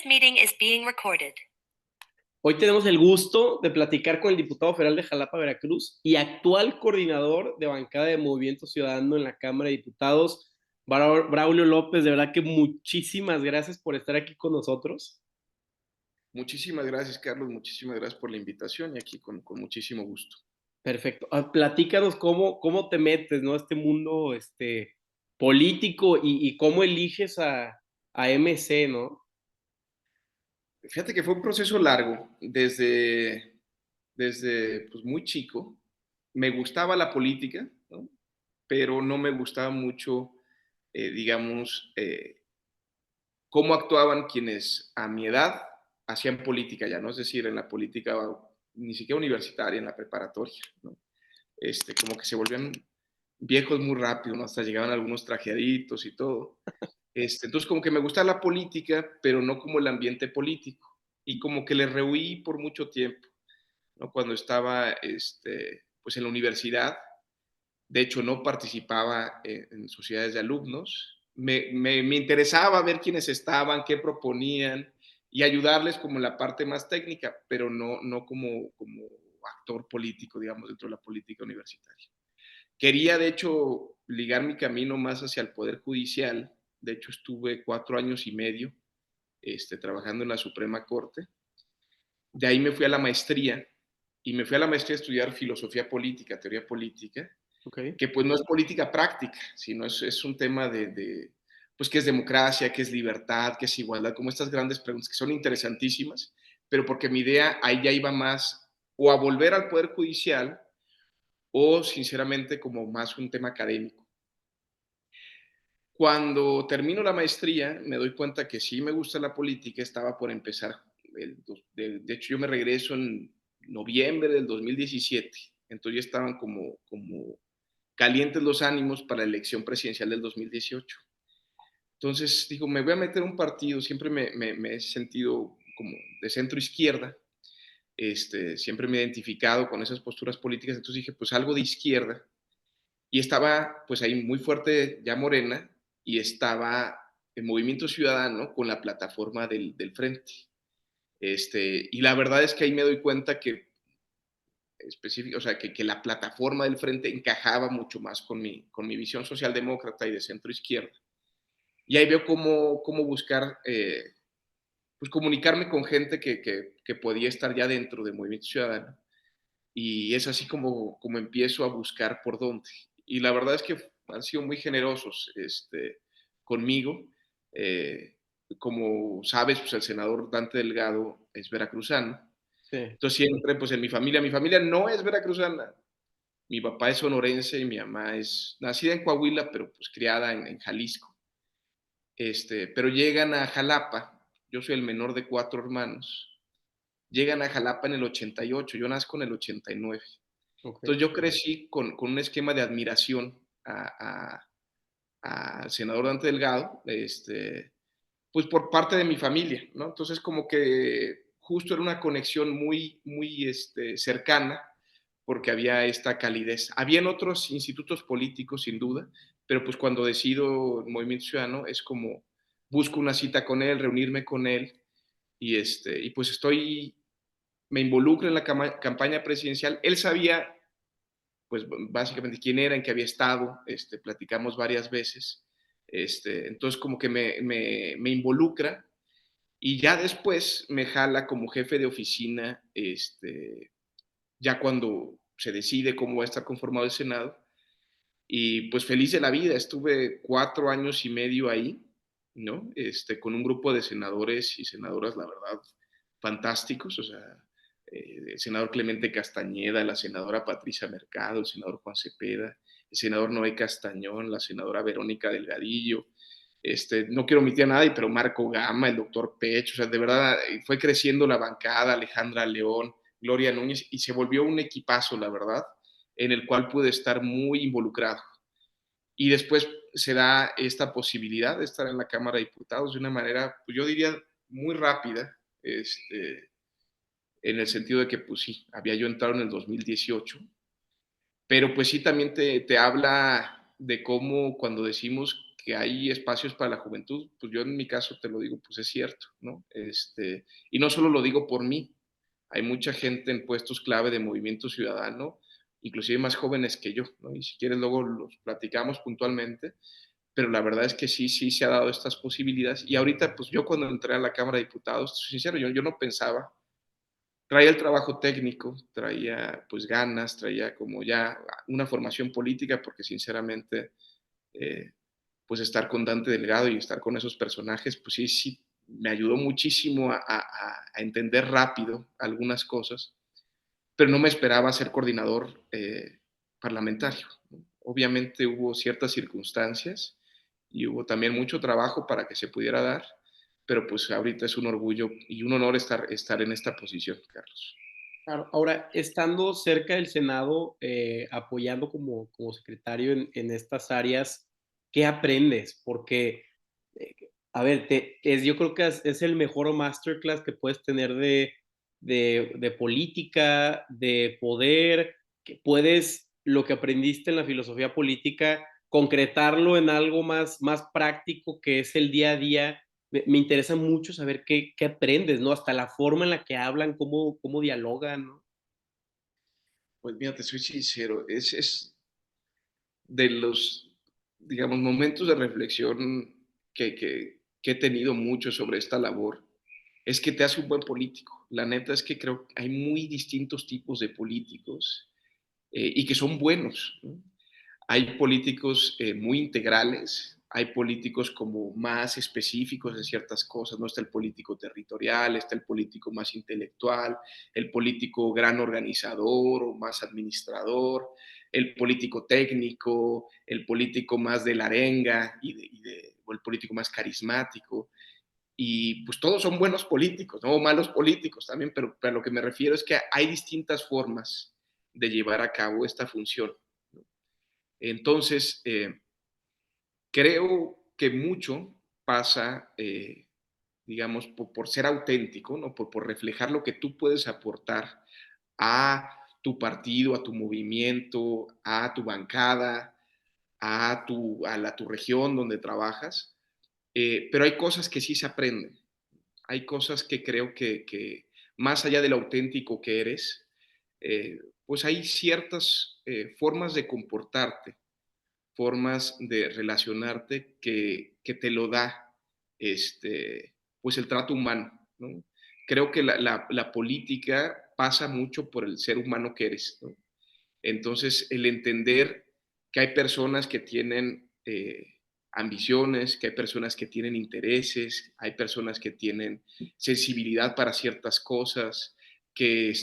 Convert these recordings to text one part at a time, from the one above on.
meeting is being recorded. Hoy tenemos el gusto de platicar con el diputado federal de Jalapa, Veracruz, y actual coordinador de bancada de Movimiento Ciudadano en la Cámara de Diputados, Braulio López. De verdad que muchísimas gracias por estar aquí con nosotros. Muchísimas gracias, Carlos. Muchísimas gracias por la invitación y aquí con muchísimo gusto. Perfecto. Platícanos cómo te metes, ¿no? A este mundo político y cómo eliges a MC, ¿no? Fíjate que fue un proceso largo. Desde pues, muy chico me gustaba la política, ¿no? Pero no me gustaba mucho, digamos, cómo actuaban quienes a mi edad hacían política ya, ¿no? Es decir, en la política ni siquiera universitaria, en la preparatoria, ¿no? Como que se volvían viejos muy rápido, ¿no? Hasta llegaban algunos trajeaditos y todo. Entonces, como que me gusta la política, pero no como el ambiente político. Y como que le rehuí por mucho tiempo, ¿no? Cuando estaba pues en la universidad, de hecho, no participaba en sociedades de alumnos. Me interesaba ver quiénes estaban, qué proponían y ayudarles como en la parte más técnica, pero no como actor político, digamos, dentro de la política universitaria. Quería, de hecho, ligar mi camino más hacia el Poder Judicial. De hecho, estuve 4 años y medio trabajando en la Suprema Corte. De ahí me fui a la maestría y me fui a la maestría a estudiar filosofía política, teoría política, Okay. que pues no es política práctica, sino es un tema pues qué es democracia, qué es libertad, qué es igualdad, como estas grandes preguntas que son interesantísimas, pero porque mi idea ahí ya iba más o a volver al Poder Judicial o sinceramente como más un tema académico. Cuando termino la maestría, me doy cuenta que sí me gusta la política, estaba por empezar. De hecho, yo me regreso en noviembre del 2017, entonces ya estaban como calientes los ánimos para la elección presidencial del 2018. Entonces, digo, me voy a meter a un partido, siempre me he sentido como de centro izquierda, siempre me he identificado con esas posturas políticas, entonces dije, pues algo de izquierda, y estaba pues ahí muy fuerte ya Morena, y estaba el Movimiento Ciudadano con la plataforma del Frente. Y la verdad es que ahí me doy cuenta que específica, o sea, que la plataforma del Frente encajaba mucho más con mi visión socialdemócrata y de centro izquierda. Y ahí veo cómo buscar, pues comunicarme con gente que podía estar ya dentro del Movimiento Ciudadano. Y es así como empiezo a buscar por dónde. Y la verdad es que han sido muy generosos conmigo. Eh, como sabes, pues el senador Dante Delgado es veracruzano. Sí. Entonces siempre, pues en mi familia no es veracruzana. Mi papá es sonorense y mi mamá es nacida en Coahuila, pero pues criada en Jalisco. Pero llegan a Jalapa, yo soy el menor de 4 hermanos, llegan a Jalapa en el 88, yo nazco en el 89. Okay. Entonces yo crecí con un esquema de admiración al senador Dante Delgado, pues por parte de mi familia, ¿no? Entonces como que justo era una conexión muy cercana porque había esta calidez. Habían otros institutos políticos, sin duda, pero pues cuando decido Movimiento Ciudadano es como busco una cita con él, reunirme con él y pues me involucro en la campaña presidencial. Él sabía pues básicamente quién era, en qué había estado, platicamos varias veces, entonces como que me involucra y ya después me jala como jefe de oficina, ya cuando se decide cómo va a estar conformado el Senado, y pues feliz de la vida, estuve 4 años y medio ahí, ¿no? Con un grupo de senadores y senadoras, la verdad, fantásticos, o sea, el senador Clemente Castañeda, la senadora Patricia Mercado, el senador Juan Cepeda, el senador Noé Castañón, la senadora Verónica Delgadillo, no quiero omitir a nadie, pero Marco Gama, el doctor Pech, o sea, de verdad fue creciendo la bancada, Alejandra León, Gloria Núñez, y se volvió un equipazo, la verdad, en el cual pude estar muy involucrado. Y después se da esta posibilidad de estar en la Cámara de Diputados de una manera, pues yo diría, muy rápida, en el sentido de que, pues sí, había yo entrado en el 2018, pero pues sí también te habla de cómo cuando decimos que hay espacios para la juventud, pues yo en mi caso te lo digo, pues es cierto, ¿no? Y no solo lo digo por mí, hay mucha gente en puestos clave de movimiento ciudadano, inclusive más jóvenes que yo, ¿no? Y si quieres luego los platicamos puntualmente, pero la verdad es que sí, sí se ha dado estas posibilidades. Y ahorita, pues yo cuando entré a la Cámara de Diputados, sincero, yo no pensaba, traía el trabajo técnico, traía pues ganas, traía como ya una formación política, porque sinceramente, eh, pues estar con Dante Delgado y estar con esos personajes, pues sí, sí, me ayudó muchísimo a entender rápido algunas cosas, pero no me esperaba ser coordinador parlamentario, ¿no? Obviamente hubo ciertas circunstancias y hubo también mucho trabajo para que se pudiera dar, pero pues ahorita es un orgullo y un honor estar en esta posición, Carlos. Claro, ahora, estando cerca del Senado, apoyando como secretario en estas áreas, ¿qué aprendes? Porque, eh, a ver, yo creo que es el mejor masterclass que puedes tener de política, de poder, que puedes, lo que aprendiste en la filosofía política, concretarlo en algo más práctico, que es el día a día. Me interesa mucho saber qué aprendes, ¿no? Hasta la forma en la que hablan, cómo dialogan, ¿no? Pues mira, te soy sincero, es de los, digamos, momentos de reflexión que he tenido mucho sobre esta labor, es que te hace un buen político. La neta es que creo que hay muy distintos tipos de políticos y que son buenos, ¿no? Hay políticos muy integrales, hay políticos como más específicos en ciertas cosas, ¿no? Está el político territorial, está el político más intelectual, el político gran organizador o más administrador, el político técnico, el político más de la arenga o el político más carismático. Y pues todos son buenos políticos, ¿no? O malos políticos también, pero a lo que me refiero es que hay distintas formas de llevar a cabo esta función, ¿no? Entonces, creo que mucho pasa, digamos, por ser auténtico, ¿no? Por reflejar lo que tú puedes aportar a tu partido, a tu movimiento, a tu bancada, tu región donde trabajas. Pero hay cosas que sí se aprenden. Hay cosas que creo que más allá del auténtico que eres, pues hay ciertas formas de comportarte, formas de relacionarte que te lo da pues el trato humano, ¿no? Creo que la política pasa mucho por el ser humano que eres, ¿no? Entonces, el entender que hay personas que tienen ambiciones, que hay personas que tienen intereses, hay personas que tienen sensibilidad para ciertas cosas, que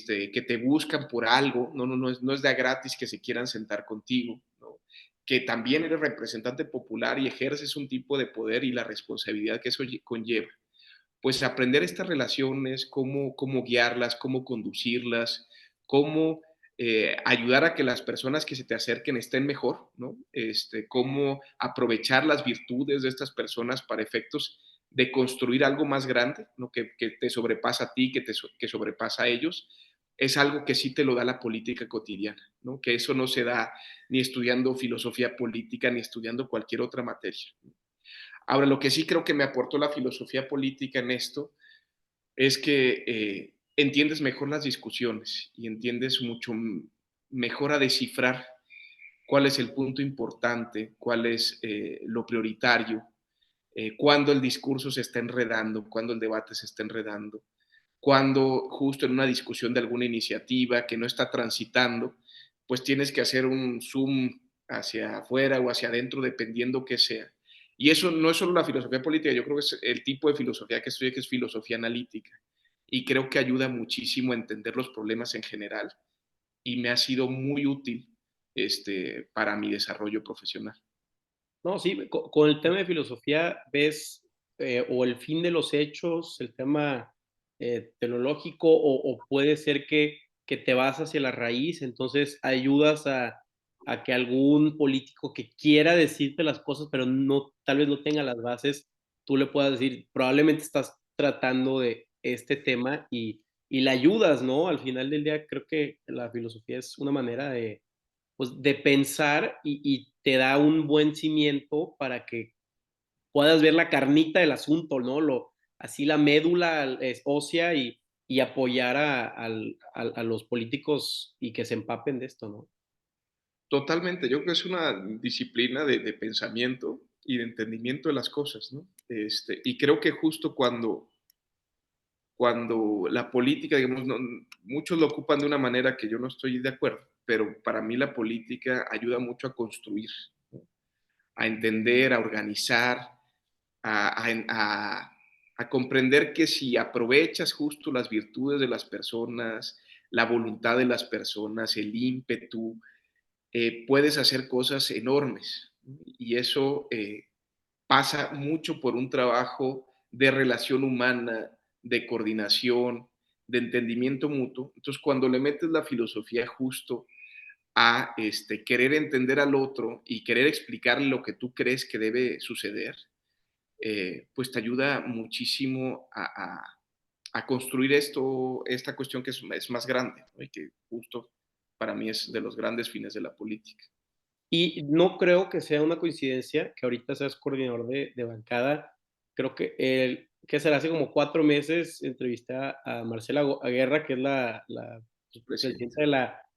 te buscan por algo, no es de a gratis que se quieran sentar contigo, ¿no? Que también eres representante popular y ejerces un tipo de poder y la responsabilidad que eso conlleva. Pues aprender estas relaciones, cómo guiarlas, cómo conducirlas, cómo ayudar a que las personas que se te acerquen estén mejor, ¿no? Cómo aprovechar las virtudes de estas personas para efectos de construir algo más grande, ¿no? Que te sobrepasa a ti, que sobrepasa a ellos, es algo que sí te lo da la política cotidiana, ¿no? Que eso no se da ni estudiando filosofía política ni estudiando cualquier otra materia. Ahora, lo que sí creo que me aportó la filosofía política en esto es que entiendes mejor las discusiones y entiendes mucho mejor a descifrar cuál es el punto importante, cuál es lo prioritario, cuándo el discurso se está enredando, cuándo el debate se está enredando, cuando justo en una discusión de alguna iniciativa que no está transitando, pues tienes que hacer un zoom hacia afuera o hacia adentro, dependiendo que sea. Y eso no es solo la filosofía política, yo creo que es el tipo de filosofía que estudio, que es filosofía analítica. Y creo que ayuda muchísimo a entender los problemas en general y me ha sido muy útil para mi desarrollo profesional. No, sí, con el tema de filosofía ves, o el fin de los hechos, el tema, teleológico, o puede ser que te vas hacia la raíz, entonces ayudas a que algún político que quiera decirte las cosas, pero tal vez no tenga las bases, tú le puedas decir, probablemente estás tratando de este tema y le ayudas, ¿no? Al final del día creo que la filosofía es una manera de, pues, de pensar y te da un buen cimiento para que puedas ver la carnita del asunto, ¿no? Así la médula es ósea y apoyar a los políticos y que se empapen de esto, ¿no? Totalmente, yo creo que es una disciplina de pensamiento y de entendimiento de las cosas, ¿no? Y creo que justo cuando la política, digamos, muchos lo ocupan de una manera que yo no estoy de acuerdo, pero para mí la política ayuda mucho a construir, ¿no? A entender, a organizar, a a comprender que si aprovechas justo las virtudes de las personas, la voluntad de las personas, el ímpetu, puedes hacer cosas enormes, ¿no? Y eso pasa mucho por un trabajo de relación humana, de coordinación, de entendimiento mutuo. Entonces, cuando le metes la filosofía justo a querer entender al otro y querer explicarle lo que tú crees que debe suceder, pues te ayuda muchísimo a construir esta cuestión que es más grande, ¿no? Y que justo para mí es de los grandes fines de la política. Y no creo que sea una coincidencia que ahorita seas coordinador de bancada. Creo que que será hace como 4 meses entrevisté a Marcela Guerra, que es la pues, presidenta Presidente.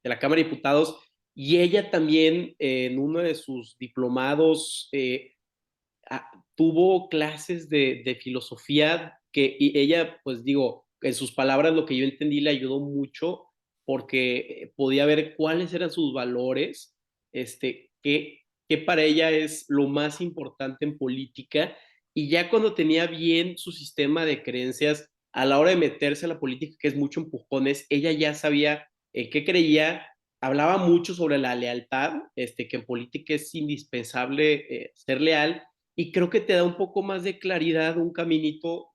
de la Cámara de Diputados, y ella también en uno de sus diplomados tuvo clases de filosofía y ella, pues digo, en sus palabras lo que yo entendí le ayudó mucho porque podía ver cuáles eran sus valores, qué para ella es lo más importante en política y ya cuando tenía bien su sistema de creencias a la hora de meterse a la política, que es mucho empujones, ella ya sabía qué creía, hablaba mucho sobre la lealtad, que en política es indispensable ser leal y creo que te da un poco más de claridad, un caminito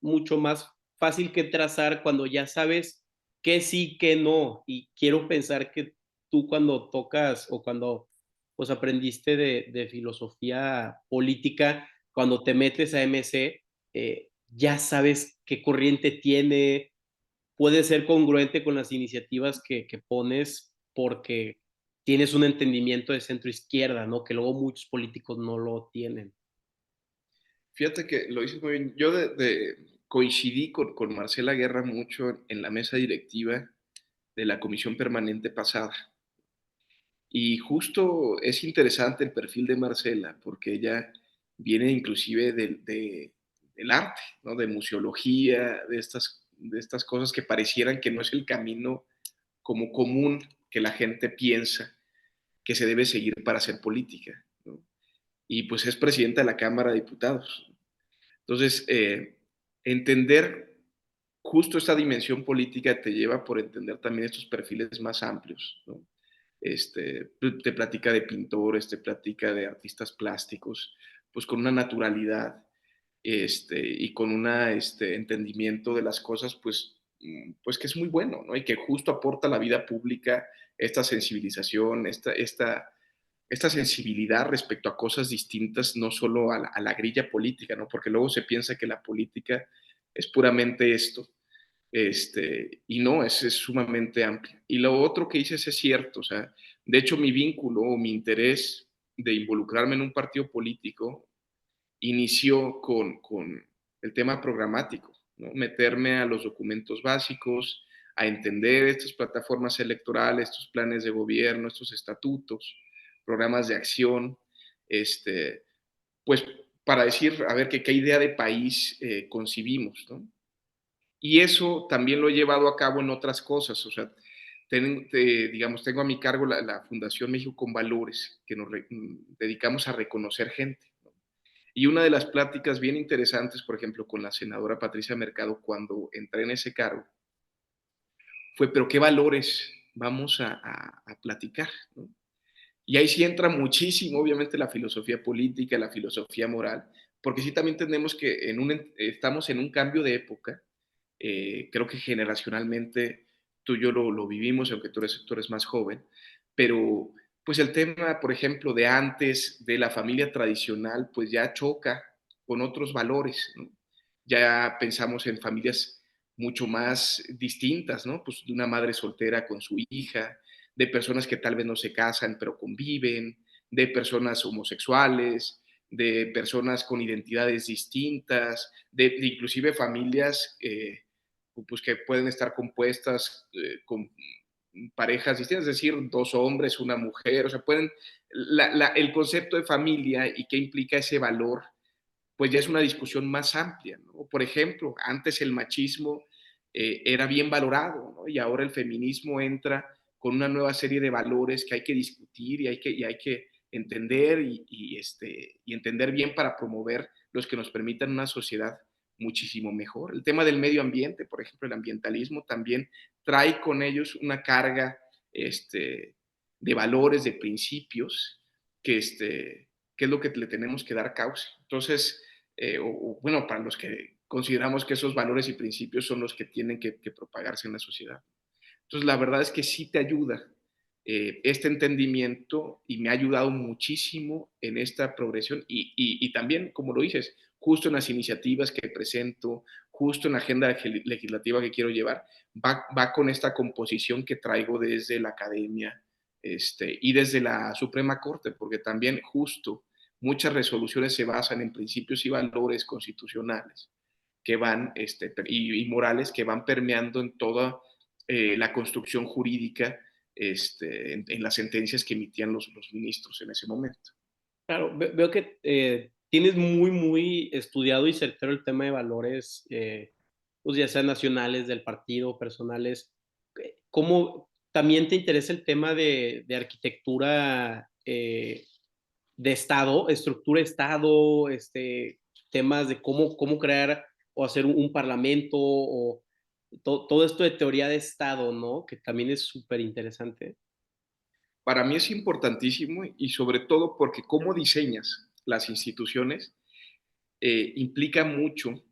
mucho más fácil que trazar cuando ya sabes qué sí, qué no. Y quiero pensar que tú cuando tocas o cuando pues aprendiste de filosofía política, cuando te metes a MC, ya sabes qué corriente tiene, puede ser congruente con las iniciativas que pones porque tienes un entendimiento de centro izquierda, ¿no? Que luego muchos políticos no lo tienen. Fíjate que lo dices muy bien. Yo coincidí con Marcela Guerra mucho en la mesa directiva de la comisión permanente pasada. Y justo es interesante el perfil de Marcela, porque ella viene inclusive del arte, ¿no? De museología, de estas cosas que parecieran que no es el camino como común que la gente piensa que se debe seguir para hacer política, ¿no? Y pues es presidenta de la Cámara de Diputados. Entonces, entender justo esta dimensión política te lleva por entender también estos perfiles más amplios, ¿no? Te platica de pintores, te platica de artistas plásticos, pues con una naturalidad y con un entendimiento de las cosas, pues, pues que es muy bueno, ¿no? Y que justo aporta a la vida pública esta sensibilización, esta sensibilidad respecto a cosas distintas, no solo a la grilla política, ¿no? Porque luego se piensa que la política es puramente esto, y no, es sumamente amplia. Y lo otro que dices es cierto, o sea, de hecho mi vínculo o mi interés de involucrarme en un partido político inició con el tema programático, ¿no? Meterme a los documentos básicos, a entender estas plataformas electorales, estos planes de gobierno, estos estatutos, programas de acción, este, pues para decir, a ver, qué idea de país concibimos, ¿no? Y eso también lo he llevado a cabo en otras cosas, o sea, digamos, tengo a mi cargo la Fundación México con Valores, que dedicamos a reconocer gente, ¿no? Y una de las pláticas bien interesantes, por ejemplo, con la senadora Patricia Mercado, cuando entré en ese cargo, fue, pero ¿qué valores vamos a platicar? ¿No? Y ahí sí entra muchísimo, obviamente, la filosofía política, la filosofía moral, porque sí también tenemos que estamos en un cambio de época. Creo que generacionalmente tú y yo lo vivimos, aunque tú eres más joven, pero pues el tema, por ejemplo, de antes, de la familia tradicional, pues ya choca con otros valores, ¿no? Ya pensamos en familias mucho más distintas, ¿no? Pues de una madre soltera con su hija, de personas que tal vez no se casan, pero conviven, de personas homosexuales, de personas con identidades distintas, de inclusive familias pues que pueden estar compuestas con parejas distintas, es decir, dos hombres, una mujer, o sea, el concepto de familia y qué implica ese valor, pues ya es una discusión más amplia, ¿no? Por ejemplo, antes el machismo era bien valorado, ¿no? Y ahora el feminismo entra con una nueva serie de valores que hay que discutir y hay que entender y entender bien para promover los que nos permitan una sociedad muchísimo mejor. El tema del medio ambiente, por ejemplo, el ambientalismo también trae con ellos una carga de valores, de principios, que es lo que le tenemos que dar causa. Entonces, bueno, para los que consideramos que esos valores y principios son los que tienen que propagarse en la sociedad. Entonces, la verdad es que sí te ayuda este entendimiento y me ha ayudado muchísimo en esta progresión y también, como lo dices, justo en las iniciativas que presento, justo en la agenda legislativa que quiero llevar, va con esta composición que traigo desde la academia y desde la Suprema Corte, porque también justo muchas resoluciones se basan en principios y valores constitucionales que van, y morales que van permeando en toda la construcción jurídica en las sentencias que emitían los ministros en ese momento. Claro, veo que tienes muy, muy estudiado y certero el tema de valores, pues ya sean nacionales, del partido, personales. ¿Cómo también te interesa el tema de arquitectura de Estado, estructura de Estado, temas de cómo crear o hacer un parlamento o todo esto de teoría de Estado, ¿no? Que también es súper interesante. Para mí es importantísimo y sobre todo porque cómo diseñas las instituciones implica mucho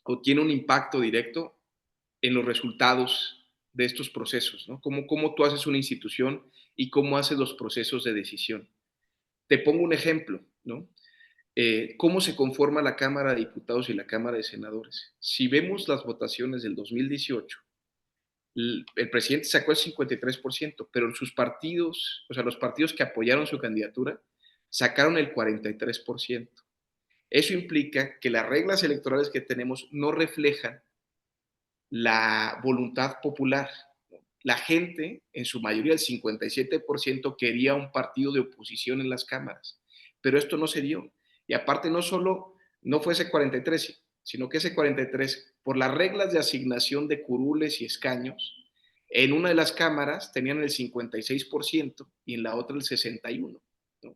o tiene un impacto directo en los resultados de estos procesos, ¿no? Cómo tú haces una institución y cómo haces los procesos de decisión. Te pongo un ejemplo, ¿no? ¿Cómo se conforma la Cámara de Diputados y la Cámara de Senadores? Si vemos las votaciones del 2018, el presidente sacó el 53%, pero sus partidos, o sea, los partidos que apoyaron su candidatura, sacaron el 43%. Eso implica que las reglas electorales que tenemos no reflejan la voluntad popular. La gente, en su mayoría, el 57%, quería un partido de oposición en las cámaras, pero esto no se dio. Y aparte, no solo no fue ese 43, sino que ese 43, por las reglas de asignación de curules y escaños, en una de las cámaras tenían el 56% y en la otra el 61%. ¿No?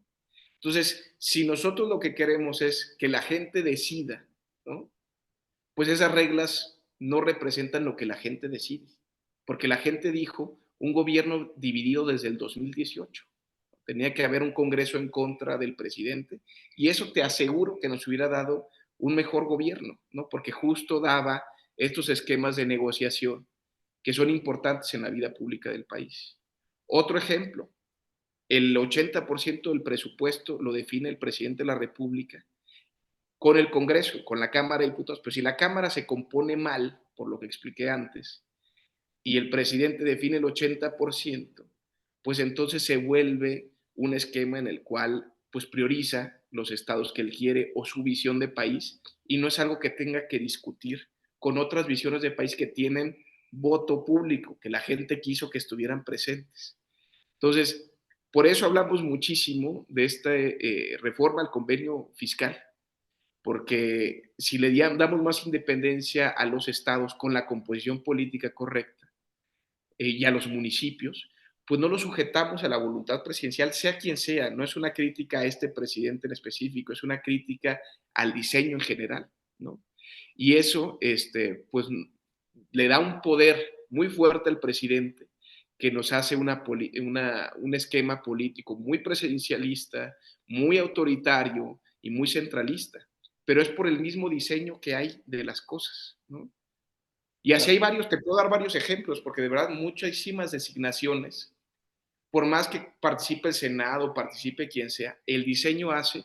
Entonces, si nosotros lo que queremos es que la gente decida, ¿no? Pues esas reglas no representan lo que la gente decide, porque la gente dijo un gobierno dividido desde el 2018. Tenía que haber un Congreso en contra del presidente y eso te aseguro que nos hubiera dado un mejor gobierno, ¿no? Porque justo daba estos esquemas de negociación que son importantes en la vida pública del país. Otro ejemplo, el 80% del presupuesto lo define el presidente de la República con el Congreso, con la Cámara de Diputados. Pero si la Cámara se compone mal, por lo que expliqué antes, y el presidente define el 80%, pues entonces se vuelve un esquema en el cual pues prioriza los estados que él quiere o su visión de país y no es algo que tenga que discutir con otras visiones de país que tienen voto público, que la gente quiso que estuvieran presentes. Entonces, por eso hablamos muchísimo de esta reforma al convenio fiscal, porque si le damos más independencia a los estados con la composición política correcta y a los municipios, pues no los sujetamos a la voluntad presidencial, sea quien sea. No es una crítica a este presidente en específico, es una crítica al diseño en general, ¿no? Y eso, pues, le da un poder muy fuerte al presidente que nos hace un esquema político muy presidencialista, muy autoritario y muy centralista, pero es por el mismo diseño que hay de las cosas, ¿no? Y así hay varios, te puedo dar varios ejemplos, porque de verdad muchísimas designaciones, por más que participe el Senado, participe quien sea, el diseño hace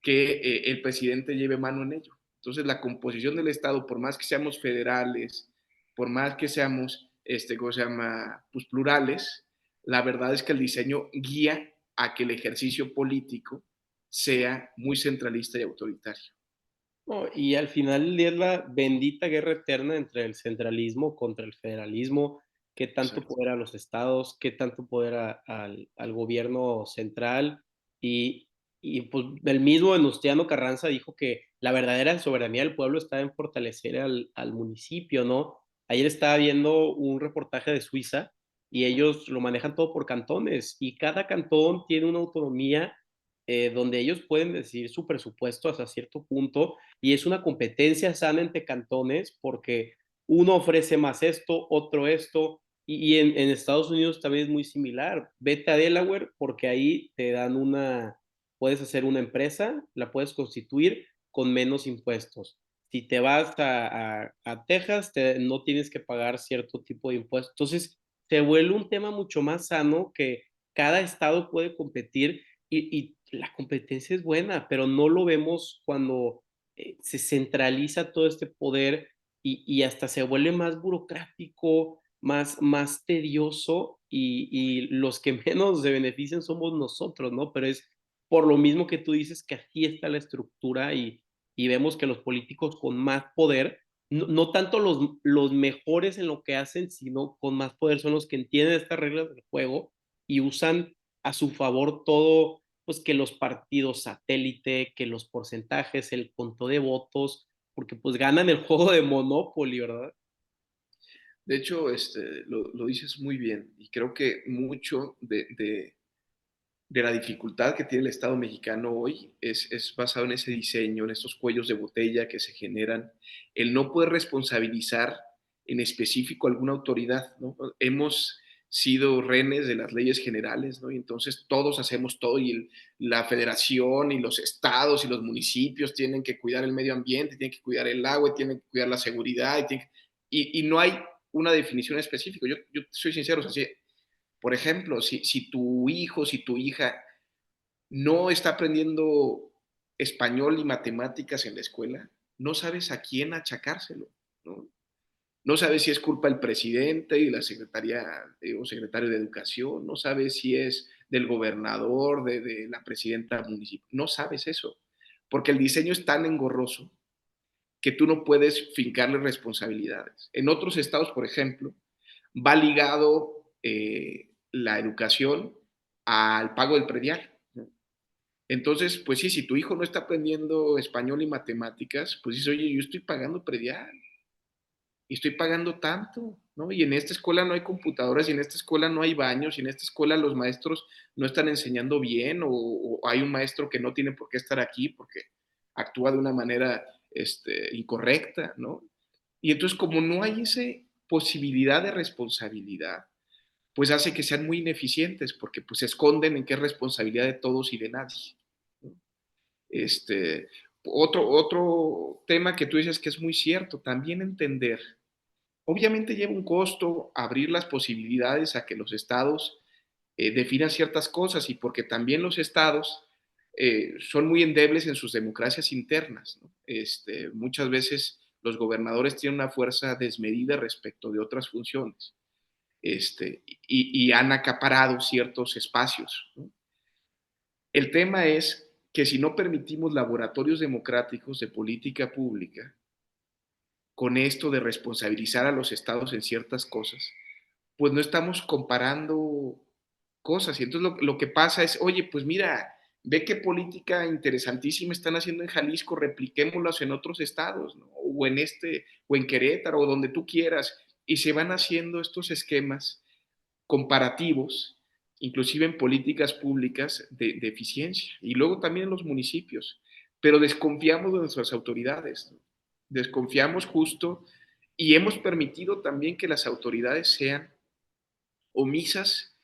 que el presidente lleve mano en ello. Entonces, la composición del Estado, por más que seamos federales, por más que seamos, ¿cómo se llama?, pues plurales, la verdad es que el diseño guía a que el ejercicio político sea muy centralista y autoritario. No, y al final del día es la bendita guerra eterna entre el centralismo contra el federalismo, qué tanto Exacto. poder a los estados, qué tanto poder al gobierno central. Y, y pues el mismo Venustiano Carranza dijo que la verdadera soberanía del pueblo está en fortalecer al municipio, ¿no? Ayer estaba viendo un reportaje de Suiza y ellos lo manejan todo por cantones y cada cantón tiene una autonomía donde ellos pueden decidir su presupuesto hasta cierto punto y es una competencia sana entre cantones porque uno ofrece más esto, y en Estados Unidos también es muy similar. Vete a Delaware porque ahí te dan puedes hacer una empresa, la puedes constituir con menos impuestos. Si te vas a Texas, no tienes que pagar cierto tipo de impuestos. Entonces, se vuelve un tema mucho más sano que cada estado puede competir y la competencia es buena, pero no lo vemos cuando se centraliza todo este poder y hasta se vuelve más burocrático, más tedioso y los que menos se benefician somos nosotros, ¿no? Pero es por lo mismo que tú dices que así está la estructura y vemos que los políticos con más poder, no tanto los mejores en lo que hacen, sino con más poder son los que entienden estas reglas del juego y usan a su favor todo, pues que los partidos satélite, que los porcentajes, el conto de votos, porque pues ganan el juego de Monopoly, ¿verdad? De hecho, lo dices muy bien y creo que mucho de la dificultad que tiene el Estado mexicano hoy es basado en ese diseño, en estos cuellos de botella que se generan, el no poder responsabilizar en específico alguna autoridad, ¿no? Hemos sido rehenes de las leyes generales, ¿no? Y entonces todos hacemos todo y la federación y los estados y los municipios tienen que cuidar el medio ambiente, tienen que cuidar el agua, tienen que cuidar la seguridad y no hay una definición específica. Yo soy sincero, o sea, por ejemplo, si tu hijo, si tu hija no está aprendiendo español y matemáticas en la escuela, no sabes a quién achacárselo, ¿no? No sabes si es culpa del presidente y la secretaria o secretario de educación, no sabes si es del gobernador, de la presidenta municipal, no sabes eso, porque el diseño es tan engorroso que tú no puedes fincarle responsabilidades. En otros estados, por ejemplo, va ligado la educación al pago del predial, ¿no? Entonces, pues sí, si tu hijo no está aprendiendo español y matemáticas, pues dices, oye, yo estoy pagando predial y estoy pagando tanto, ¿no? Y en esta escuela no hay computadoras, y en esta escuela no hay baños, y en esta escuela los maestros no están enseñando bien, o hay un maestro que no tiene por qué estar aquí porque actúa de una manera incorrecta, ¿no? Y entonces, como no hay esa posibilidad de responsabilidad, pues hace que sean muy ineficientes, porque pues se esconden en que es responsabilidad de todos y de nadie, ¿no? Este, otro tema que tú dices que es muy cierto, también entender. Obviamente lleva un costo abrir las posibilidades a que los estados definan ciertas cosas y porque también los estados son muy endebles en sus democracias internas, ¿no? Muchas veces los gobernadores tienen una fuerza desmedida respecto de otras funciones, y han acaparado ciertos espacios, ¿no? El tema es que si no permitimos laboratorios democráticos de política pública, con esto de responsabilizar a los estados en ciertas cosas, pues no estamos comparando cosas. Y entonces lo que pasa es, oye, pues mira, ve qué política interesantísima están haciendo en Jalisco, repliquémoslas en otros estados, ¿no? O en Querétaro, o donde tú quieras. Y se van haciendo estos esquemas comparativos, inclusive en políticas públicas de eficiencia. Y luego también en los municipios. Pero desconfiamos de nuestras autoridades, ¿no? Desconfiamos justo y hemos permitido también que las autoridades sean omisas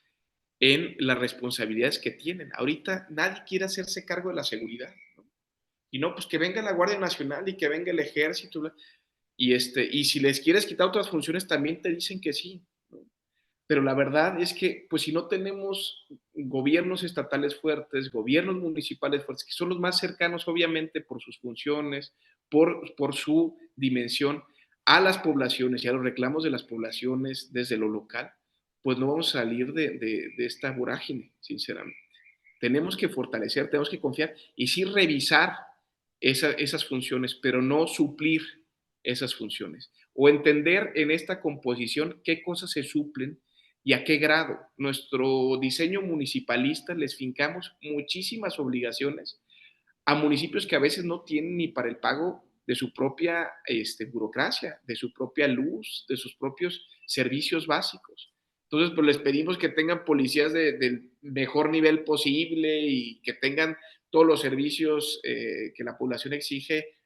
en las responsabilidades que tienen. Ahorita nadie quiere hacerse cargo de la seguridad, ¿no? Y no, pues que venga la Guardia Nacional y que venga el Ejército. Y si les quieres quitar otras funciones, también te dicen que sí, ¿no? Pero la verdad es que, pues si no tenemos gobiernos estatales fuertes, gobiernos municipales fuertes, que son los más cercanos, obviamente, por sus funciones, por su dimensión, a las poblaciones y a los reclamos de las poblaciones desde lo local, pues no vamos a salir de esta vorágine, sinceramente. Tenemos que fortalecer, tenemos que confiar y sí revisar esas funciones, pero no suplir esas funciones. O entender en esta composición qué cosas se suplen y a qué grado. Nuestro diseño municipalista les fincamos muchísimas obligaciones a municipios que a veces no tienen ni para el pago de su propia burocracia, de su propia luz, de sus propios servicios básicos. Entonces, pues les pedimos que tengan policías del mejor nivel posible y que tengan todos los servicios que la población exige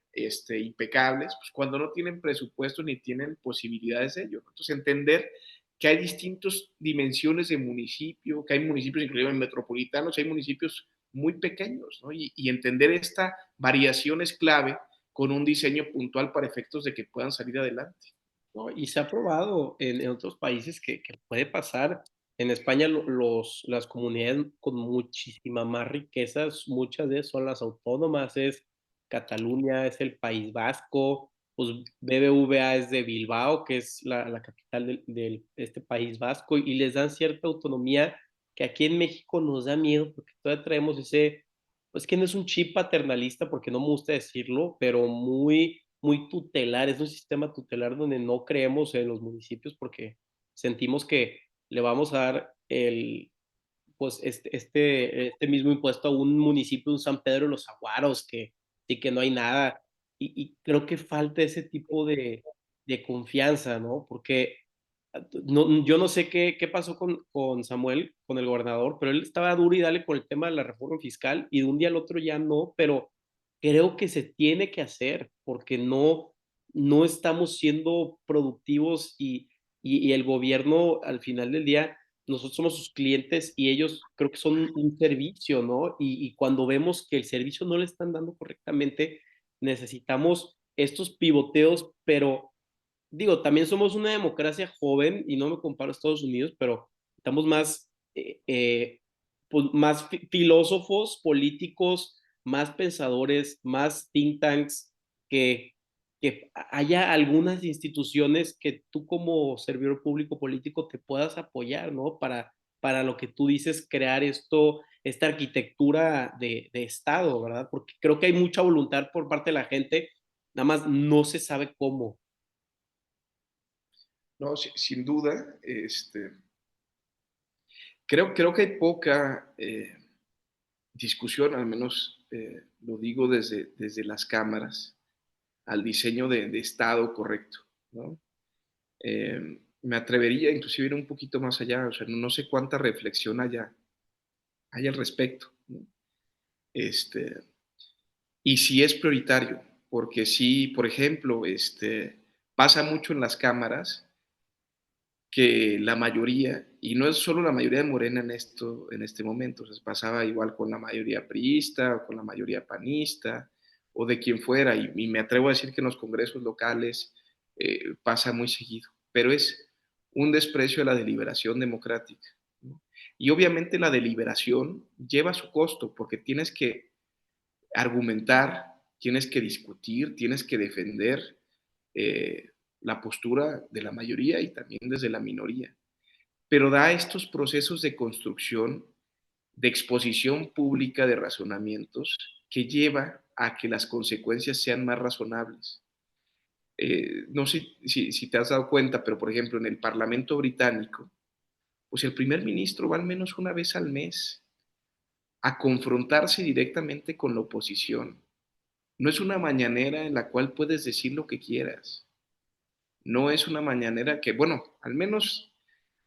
impecables, pues cuando no tienen presupuesto ni tienen posibilidades de ello. Entonces, entender que hay distintas dimensiones de municipio, que hay municipios inclusive metropolitanos, hay municipios muy pequeños, ¿no? Y entender esta variación es clave con un diseño puntual para efectos de que puedan salir adelante. ¿No? Y se ha probado en otros países que puede pasar. En España las comunidades con muchísima más riquezas, muchas de ellas son las autónomas, es Cataluña, es el País Vasco, pues BBVA es de Bilbao, que es la capital este País Vasco, y les dan cierta autonomía que aquí en México nos da miedo porque todavía traemos ese, pues que no es un chip paternalista, porque no me gusta decirlo, pero muy tutelar, es un sistema tutelar donde no creemos en los municipios porque sentimos que le vamos a dar pues este mismo impuesto a un municipio, un San Pedro de los Aguaros, que sí que no hay nada. Y creo que falta ese tipo de confianza, ¿no? Porque no, yo no sé qué pasó con Samuel, con el gobernador, pero él estaba duro y dale por el tema de la reforma fiscal y de un día al otro ya no, pero creo que se tiene que hacer porque no estamos siendo productivos y el gobierno al final del día, nosotros somos sus clientes y ellos creo que son un servicio, ¿no? Y cuando vemos que el servicio no le están dando correctamente, necesitamos estos pivoteos, pero digo, también somos una democracia joven y no me comparo a Estados Unidos, pero estamos más, pues más filósofos, políticos, más pensadores, más think tanks, que, que haya algunas instituciones que tú como servidor público político te puedas apoyar, ¿no? Para lo que tú dices, crear esta arquitectura de Estado, ¿verdad? Porque creo que hay mucha voluntad por parte de la gente, nada más no se sabe cómo. No, sin duda, creo que hay poca discusión, al menos lo digo desde las cámaras, al diseño de Estado correcto, ¿no? Me atrevería inclusive a ir un poquito más allá, o sea, no sé cuánta reflexión hay al respecto, ¿no? Este, y si es prioritario, porque si, por ejemplo, pasa mucho en las cámaras que la mayoría, y no es solo la mayoría de Morena en este momento, o sea, pasaba igual con la mayoría priista o con la mayoría panista o de quien fuera, y me atrevo a decir que en los congresos locales pasa muy seguido, pero es un desprecio a la deliberación democrática, ¿no? Y obviamente la deliberación lleva su costo porque tienes que argumentar, tienes que discutir, tienes que defender eh, la postura de la mayoría y también desde la minoría. Pero da estos procesos de construcción, de exposición pública de razonamientos que lleva a que las consecuencias sean más razonables. No sé si te has dado cuenta, pero por ejemplo en el Parlamento británico, pues el primer ministro va al menos una vez al mes a confrontarse directamente con la oposición. No es una mañanera en la cual puedes decir lo que quieras. No es una mañanera que, bueno, al menos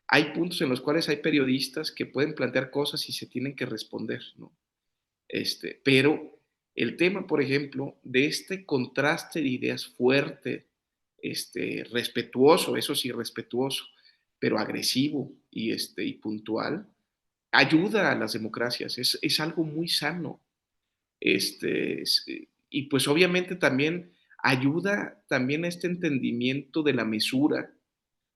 hay puntos en los cuales hay periodistas que pueden plantear cosas y se tienen que responder, ¿no? Pero el tema, por ejemplo, de este contraste de ideas fuerte, respetuoso, eso sí, respetuoso, pero agresivo y puntual, ayuda a las democracias, es algo muy sano. Y pues obviamente también ayuda también a este entendimiento de la mesura,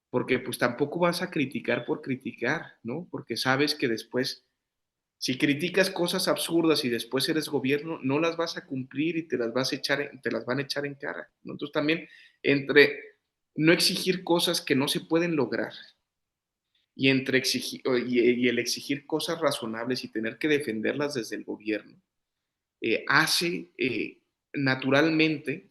porque pues tampoco vas a criticar por criticar, ¿no? Porque sabes que después, si criticas cosas absurdas y después eres gobierno, no las vas a cumplir y te las van a echar en cara, ¿no? Entonces también entre no exigir cosas que no se pueden lograr Y, entre exigir, y el exigir cosas razonables y tener que defenderlas desde el gobierno, hace naturalmente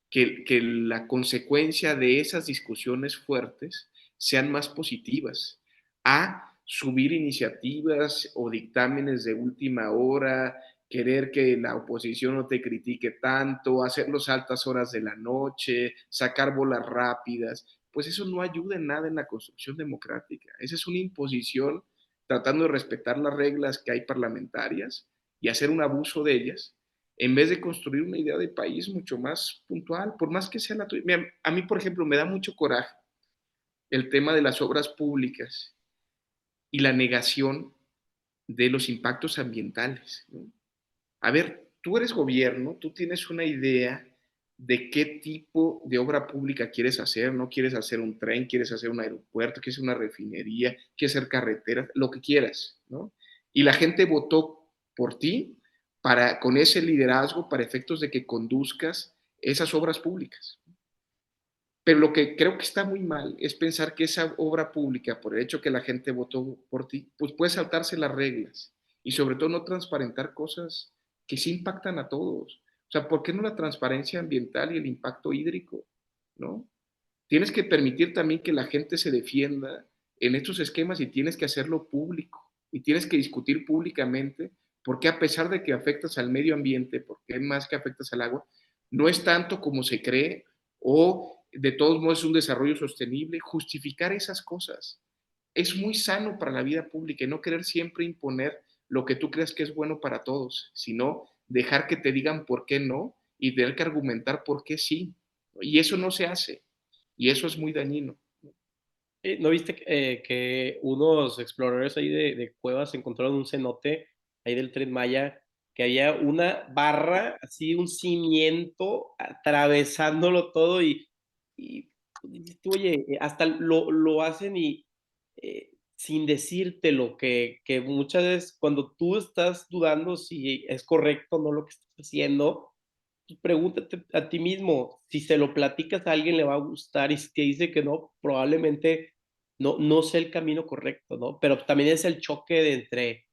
que la consecuencia de esas discusiones fuertes sean más positivas, a subir iniciativas o dictámenes de última hora, querer que la oposición no te critique tanto, hacerlos a altas horas de la noche, sacar bolas rápidas, pues eso no ayuda en nada en la construcción democrática. Esa es una imposición tratando de respetar las reglas que hay parlamentarias y hacer un abuso de ellas en vez de construir una idea de país mucho más puntual, por más que sea la tuya. Mira, a mí, por ejemplo, me da mucho coraje el tema de las obras públicas y la negación de los impactos ambientales, ¿no? A ver, tú eres gobierno, tú tienes una idea de qué tipo de obra pública quieres hacer, no quieres hacer un tren, quieres hacer un aeropuerto, quieres hacer una refinería, quieres hacer carreteras, lo que quieras, ¿no? Y la gente votó por ti para, con ese liderazgo para efectos de que conduzcas esas obras públicas. Pero lo que creo que está muy mal es pensar que esa obra pública, por el hecho que la gente votó por ti, pues puede saltarse las reglas y sobre todo no transparentar cosas que sí impactan a todos. O sea, ¿por qué no la transparencia ambiental y el impacto hídrico? ¿No? Tienes que permitir también que la gente se defienda en estos esquemas y tienes que hacerlo público y tienes que discutir públicamente porque a pesar de que afectas al medio ambiente, porque más que afectas al agua, no es tanto como se cree o de todos modos es un desarrollo sostenible, justificar esas cosas. Es muy sano para la vida pública y no querer siempre imponer lo que tú creas que es bueno para todos, sino dejar que te digan por qué no y tener que argumentar por qué sí. Y eso no se hace. Y eso es muy dañino. ¿No viste que unos exploradores ahí de cuevas encontraron un cenote ahí del Tren Maya, que había una barra, así un cimiento atravesándolo todo y dices tú, oye, hasta lo hacen y sin decírtelo, que muchas veces cuando tú estás dudando si es correcto o no lo que estás haciendo, pues pregúntate a ti mismo, si se lo platicas a alguien le va a gustar y si te dice que no, probablemente no sea el camino correcto, ¿no? Pero también es el choque de entre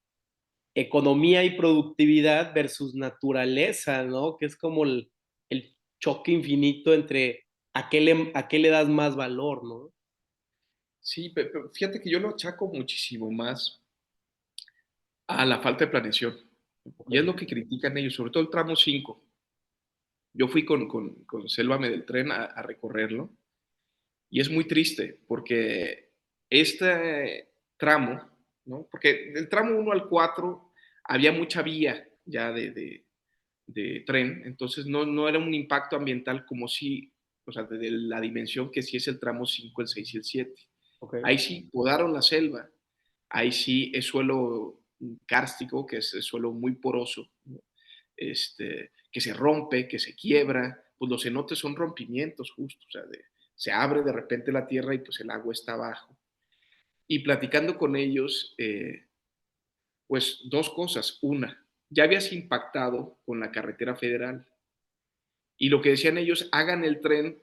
economía y productividad versus naturaleza, ¿no? Que es como el choque infinito entre a qué le das más valor, ¿no? Sí, pero fíjate que yo lo achaco muchísimo más a la falta de planeación. Y es Okey. lo que critican ellos, sobre todo el tramo 5. Yo fui con Sélvame del Tren a recorrerlo y es muy triste porque este tramo, ¿no? Porque del tramo 1 al 4 había mucha vía ya de tren, entonces no era un impacto ambiental como si, o sea, de la dimensión que sí es el tramo 5, el 6 y el 7. Okey. Ahí sí podaron la selva, ahí sí es suelo kárstico, que es suelo muy poroso, ¿no? Que se rompe, que se quiebra, pues los cenotes son rompimientos justo, o sea, se abre de repente la tierra y pues el agua está abajo. Y platicando con ellos, pues dos cosas. Una, ya habías impactado con la carretera federal y lo que decían ellos, hagan el tren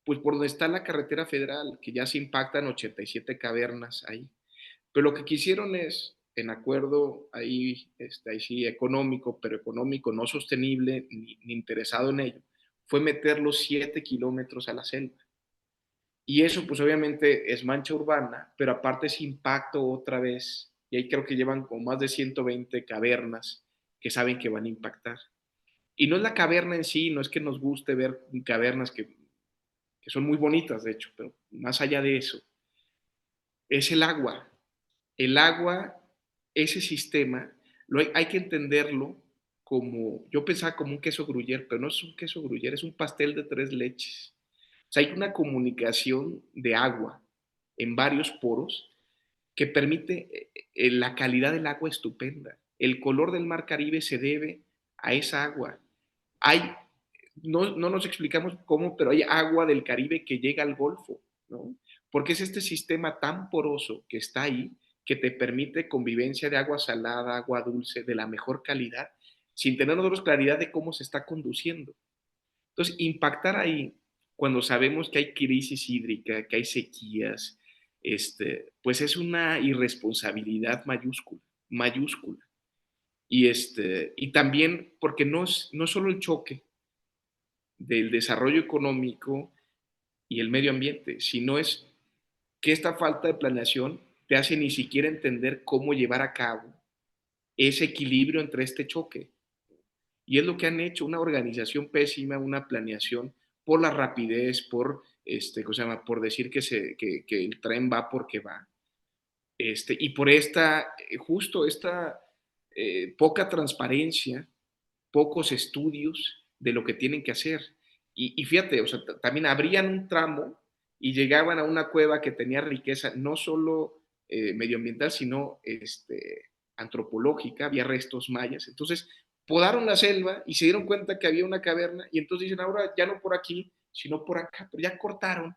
pues por donde está la carretera federal, que ya se impactan 87 cavernas ahí. Pero lo que quisieron es, en acuerdo ahí, ahí sí económico, pero económico no sostenible ni interesado en ello, fue meter los 7 kilómetros a la selva. Y eso pues obviamente es mancha urbana, pero aparte es impacto otra vez. Y ahí creo que llevan como más de 120 cavernas que saben que van a impactar. Y no es la caverna en sí, no es que nos guste ver cavernas que son muy bonitas, de hecho, pero más allá de eso, es el agua. El agua, ese sistema, hay que entenderlo como, yo pensaba como un queso gruyere, pero no es un queso gruyere, es un pastel de tres leches. O sea, hay una comunicación de agua en varios poros que permite la calidad del agua estupenda. El color del mar Caribe se debe a esa agua. Hay, no nos explicamos cómo, pero hay agua del Caribe que llega al Golfo, ¿no? Porque es este sistema tan poroso que está ahí, que te permite convivencia de agua salada, agua dulce, de la mejor calidad, sin tener nosotros claridad de cómo se está conduciendo. Entonces, impactar ahí, cuando sabemos que hay crisis hídrica, que hay sequías, pues es una irresponsabilidad mayúscula, mayúscula. Y también porque no es solo el choque del desarrollo económico y el medio ambiente, sino es que esta falta de planeación te hace ni siquiera entender cómo llevar a cabo ese equilibrio entre este choque. Y es lo que han hecho, una organización pésima, una planeación por la rapidez, ¿cómo se llama? Por decir que el tren va porque va. Y por justo esta poca transparencia, pocos estudios de lo que tienen que hacer. Y fíjate, o sea, también abrían un tramo y llegaban a una cueva que tenía riqueza no solo medioambiental, sino antropológica, había restos mayas. Entonces, podaron la selva y se dieron cuenta que había una caverna y entonces dicen, ahora ya no por aquí, sino por acá, pero ya cortaron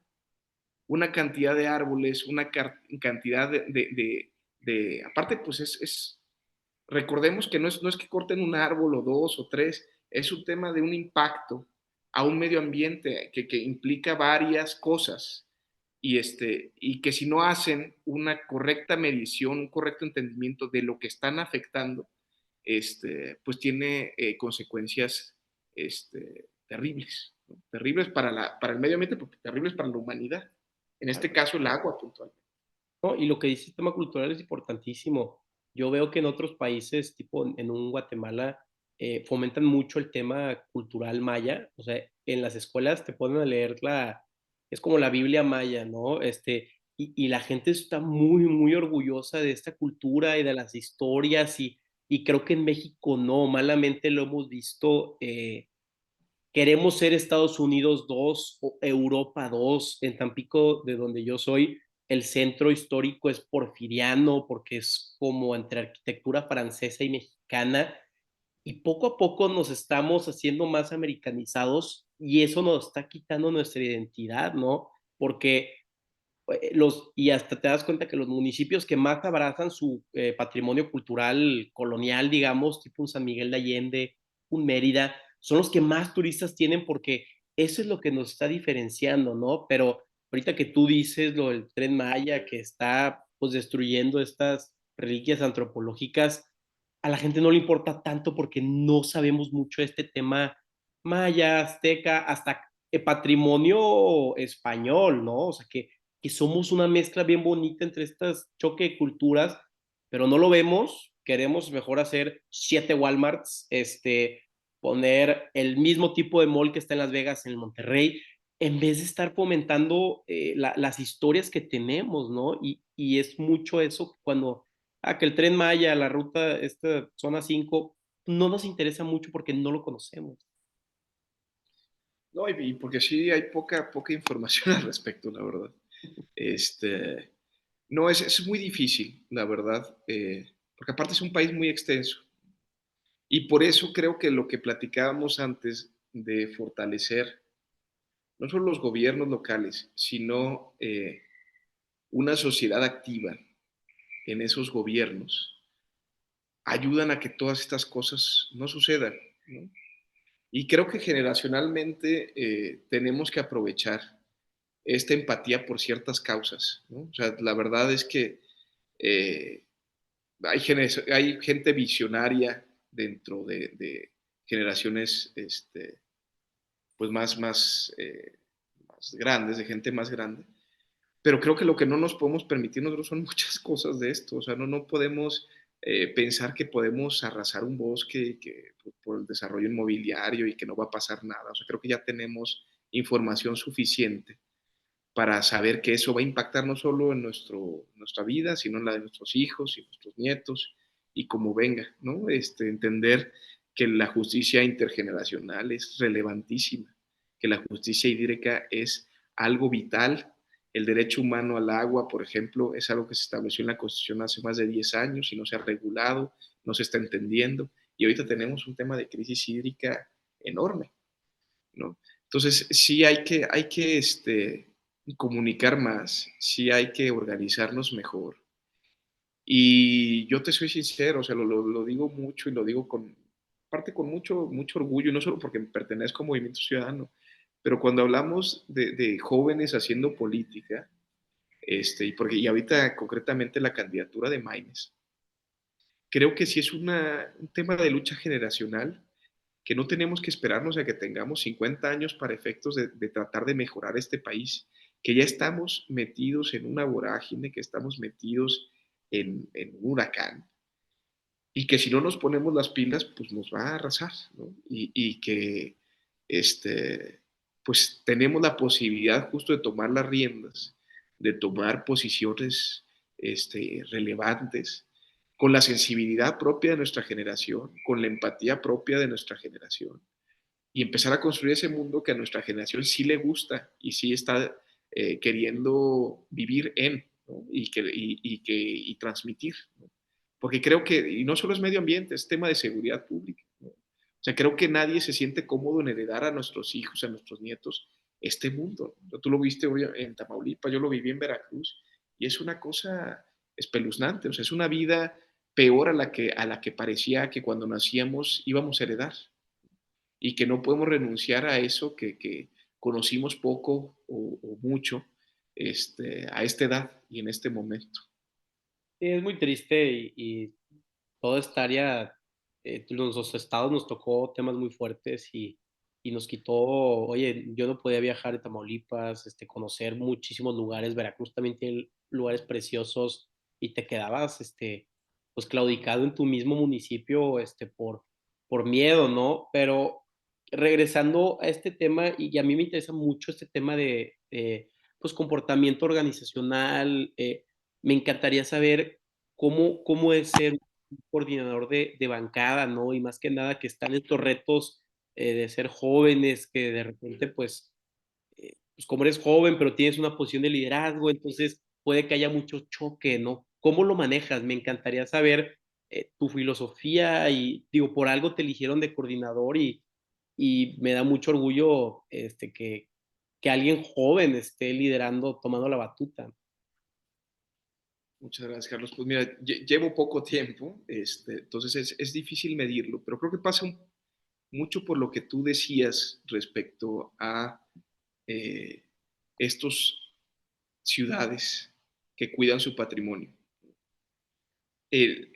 una cantidad de árboles, una cantidad aparte, pues recordemos que no es que corten un árbol o dos o tres, es un tema de un impacto a un medio ambiente que implica varias cosas y que si no hacen una correcta medición, un correcto entendimiento de lo que están afectando, pues tiene consecuencias terribles, ¿no? Terribles para el medio ambiente, porque terribles para la humanidad. En este caso, el agua puntualmente. ¿No? Y lo que dice el tema cultural es importantísimo. Yo veo que en otros países, tipo en un Guatemala, fomentan mucho el tema cultural maya. O sea, en las escuelas te ponen a leer es como la Biblia maya, ¿no? Y la gente está muy, muy orgullosa de esta cultura y de las historias y creo que en México no, malamente lo hemos visto. Queremos ser Estados Unidos 2 o Europa 2. En Tampico, de donde yo soy, el centro histórico es porfiriano porque es como entre arquitectura francesa y mexicana y poco a poco nos estamos haciendo más americanizados y eso nos está quitando nuestra identidad, ¿no? Porque y hasta te das cuenta que los municipios que más abrazan su patrimonio cultural colonial, digamos, tipo un San Miguel de Allende, un Mérida, son los que más turistas tienen porque eso es lo que nos está diferenciando, ¿no? Pero ahorita que tú dices lo del Tren Maya que está pues destruyendo estas reliquias antropológicas, a la gente no le importa tanto porque no sabemos mucho de este tema maya, azteca, hasta patrimonio español, ¿no? O sea, que somos una mezcla bien bonita entre estas choque de culturas, pero no lo vemos. Queremos mejor hacer 7 Walmarts, poner el mismo tipo de mall que está en Las Vegas, en Monterrey, en vez de estar fomentando las historias que tenemos, ¿no? Y es mucho eso cuando, que el Tren Maya, la ruta, esta zona 5 no nos interesa mucho porque no lo conocemos. No, y porque sí hay poca información al respecto, la verdad. Este, no, es muy difícil, la verdad, porque aparte es un país muy extenso. Y por eso creo que lo que platicábamos antes de fortalecer no solo los gobiernos locales, sino una sociedad activa en esos gobiernos, ayudan a que todas estas cosas no sucedan, ¿no? Y creo que generacionalmente tenemos que aprovechar esta empatía por ciertas causas, ¿no? O sea, la verdad es que eh, hay gente visionaria dentro de generaciones pues más grandes, de gente más grande, pero creo que lo que no nos podemos permitir nosotros son muchas cosas de esto, o sea, no podemos pensar que podemos arrasar un bosque por el desarrollo inmobiliario y que no va a pasar nada, o sea, creo que ya tenemos información suficiente para saber que eso va a impactar no solo en nuestra vida, sino en la de nuestros hijos y nuestros nietos, y como venga, ¿no? Entender que la justicia intergeneracional es relevantísima, que la justicia hídrica es algo vital. El derecho humano al agua, por ejemplo, es algo que se estableció en la Constitución hace más de 10 años y no se ha regulado, no se está entendiendo, y ahorita tenemos un tema de crisis hídrica enorme, ¿no? Entonces, sí hay que comunicar más, sí hay que organizarnos mejor. Y yo te soy sincero, o sea, lo digo mucho y lo digo parte con mucho orgullo, y no solo porque pertenezco a Movimiento Ciudadano, pero cuando hablamos de jóvenes haciendo política, y ahorita concretamente la candidatura de Maines, creo que sí es un tema de lucha generacional, que no tenemos que esperarnos a que tengamos 50 años para efectos de tratar de mejorar este país, que ya estamos metidos en una vorágine, que estamos metidos en un huracán, y que si no nos ponemos las pilas, pues nos va a arrasar, ¿no? Y que pues tenemos la posibilidad justo de tomar las riendas, de tomar posiciones relevantes, con la sensibilidad propia de nuestra generación, con la empatía propia de nuestra generación, y empezar a construir ese mundo que a nuestra generación sí le gusta y sí está queriendo vivir en, ¿no? Y transmitir, ¿no? Porque creo que, y no solo es medio ambiente, es tema de seguridad pública, ¿no? O sea, creo que nadie se siente cómodo en heredar a nuestros hijos, a nuestros nietos, este mundo, ¿no? Tú lo viste hoy en Tamaulipas, yo lo viví en Veracruz, y es una cosa espeluznante, o sea, es una vida peor a la que parecía que cuando nacíamos íbamos a heredar, y que no podemos renunciar a eso que conocimos poco o mucho a esta edad y en este momento. Sí, es muy triste y toda esta área, los estados nos tocó temas muy fuertes y nos quitó, oye, yo no podía viajar a Tamaulipas, conocer muchísimos lugares, Veracruz también tiene lugares preciosos y te quedabas, pues claudicado en tu mismo municipio, por miedo, ¿no? Pero regresando a este tema, y a mí me interesa mucho este tema pues, comportamiento organizacional, me encantaría saber cómo es ser un coordinador de bancada, ¿no? Y más que nada que están estos retos de ser jóvenes, que de repente, pues como eres joven, pero tienes una posición de liderazgo, entonces puede que haya mucho choque, ¿no? ¿Cómo lo manejas? Me encantaría saber tu filosofía y digo, por algo te eligieron de coordinador y me da mucho orgullo que alguien joven esté liderando, tomando la batuta. Muchas gracias, Carlos. Pues mira, llevo poco tiempo, entonces es difícil medirlo, pero creo que pasa mucho por lo que tú decías respecto a eh, estos ciudades que cuidan su patrimonio.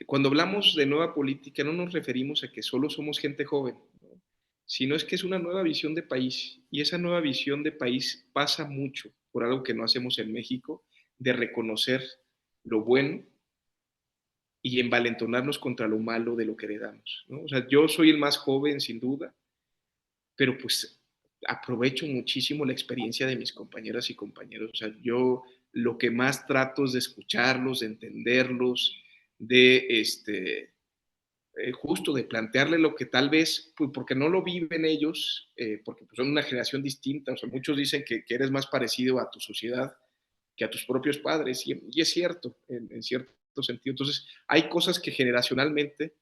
Cuando hablamos de nueva política no nos referimos a que solo somos gente joven, ¿no? Sino es que es una nueva visión de país, y esa nueva visión de país pasa mucho por algo que no hacemos en México, de reconocer lo bueno y envalentonarnos contra lo malo de lo que heredamos, ¿no? O sea, yo soy el más joven sin duda, pero pues aprovecho muchísimo la experiencia de mis compañeras y compañeros. O sea, yo lo que más trato es de escucharlos, de entenderlos, de justo de plantearle lo que tal vez, pues porque no lo viven ellos, porque pues, son una generación distinta. O sea, muchos dicen que eres más parecido a tu sociedad que a tus propios padres, y es cierto, en cierto sentido. Entonces, hay cosas que generacionalmente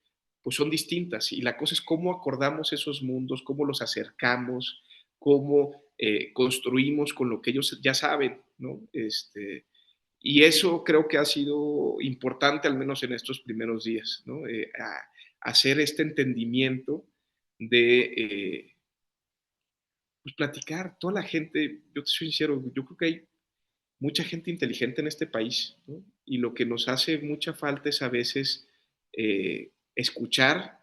pues son distintas, y la cosa es cómo acordamos esos mundos, cómo los acercamos, cómo construimos con lo que ellos ya saben, ¿no? Y eso creo que ha sido importante, al menos en estos primeros días, ¿no? Hacer este entendimiento de pues platicar. Toda la gente, yo te soy sincero, yo creo que hay mucha gente inteligente en este país, ¿no? Y lo que nos hace mucha falta es a veces escuchar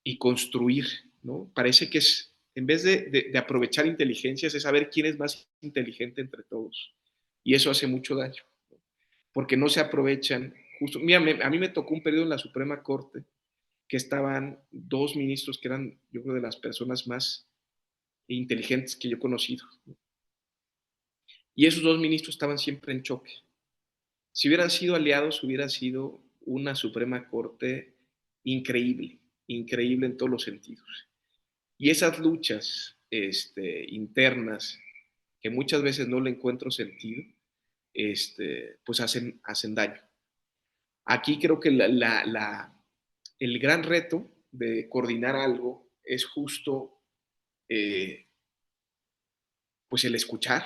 y construir, ¿no? Parece que es, en vez de aprovechar inteligencias, es saber quién es más inteligente entre todos. Y eso hace mucho daño, ¿no? Porque no se aprovechan. Justo, mira, a mí me tocó un periodo en la Suprema Corte que estaban dos ministros que eran, yo creo, de las personas más inteligentes que yo he conocido, ¿no? Y esos dos ministros estaban siempre en choque. Si hubieran sido aliados, hubiera sido una Suprema Corte increíble, increíble en todos los sentidos. Y esas luchas internas, que muchas veces no le encuentro sentido, pues hacen daño. Aquí creo que el gran reto de coordinar algo es justo eh, pues el escuchar